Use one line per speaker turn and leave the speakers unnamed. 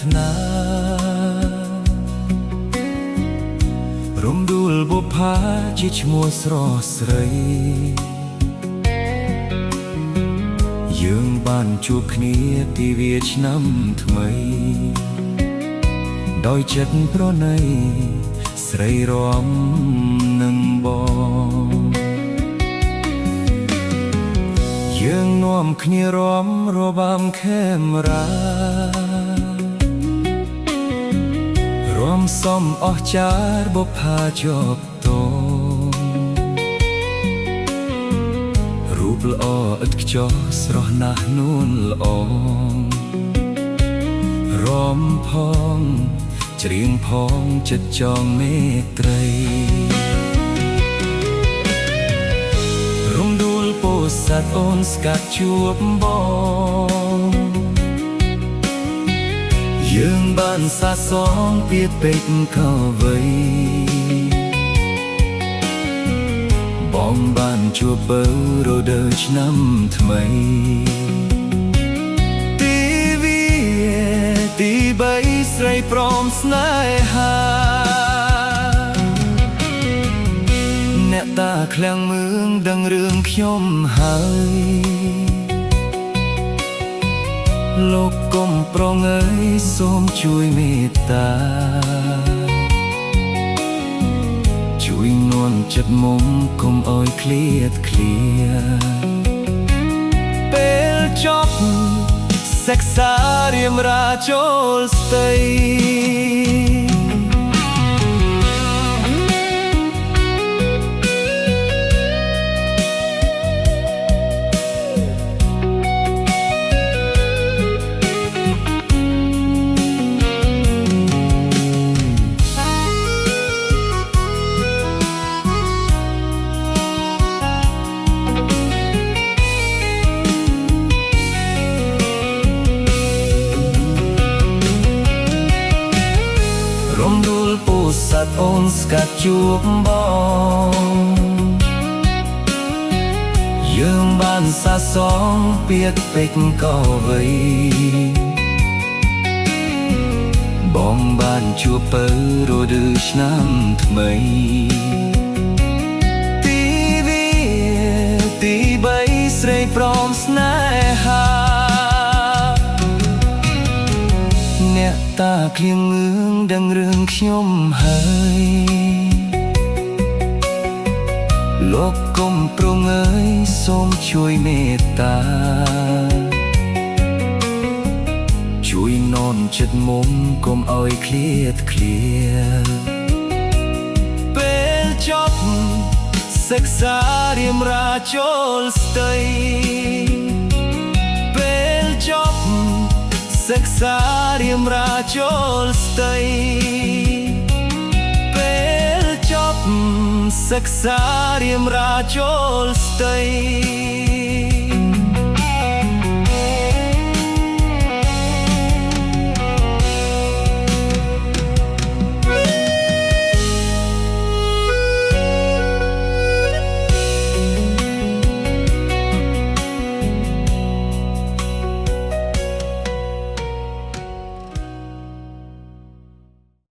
ថ្នារំដួលបុប្ផាជាឈ្មោះស្រស់ស្រីយើងបានជួបគ្នាទិវាឆ្នាំថ្មីដោយចិត្តប្រណីស្រីរំនឹងបងយើងនាំគ្នារំរបាំខេមរារំសំអស់ចារបុប្ផាជាប់តងរូបល្អឥតខ្ចោះស្រស់ណាស់នួនល្អរំផងច្រៀងផងចិត្តចងមេត្រីរំដួលពោធិ៍សាត់អូនស្កាត់ជួបបងយើងបានសាសងពីពេកក៏វ័យបងបានជួបបើរដូវឆ្នាំថ្មីទីបីស្រីព្រមស្នេហាអ្នកតាឃ្លាំងមឿងដឹងរឿងខ្ញុំហើយលោកកុំប្រងើយសូមជួយមេត្តាជួយនាំចិត្តមុំកុំអោយឃ្លាតឃ្លាពេលចប់សិក្សារៀមរាចូលស្តីរំដួលពោធិ៍សាត់អូនស្កាត់ជួបបងយើងបានសាសងពៀតពេកក៏វ័យបងបានជួបបើរដូវឆ្នាំថ្មីទីបីស្រីព្រមស្នេហាអ្នកតាឃ្លៀងងឿងដឹងរឿងខ្ញុំហើយលោកកុំប្រងើយសូមជួយមេត្តាជួយនាំចិត្តមុំកុំអោយឃ្លាតឃ្លាពេលចប់សិក្សារៀមរាចូលស្តីពេលចប់សិក្សារៀមរាចូលស្តីពេលចប់សិក្សារៀមរាចូលស្តី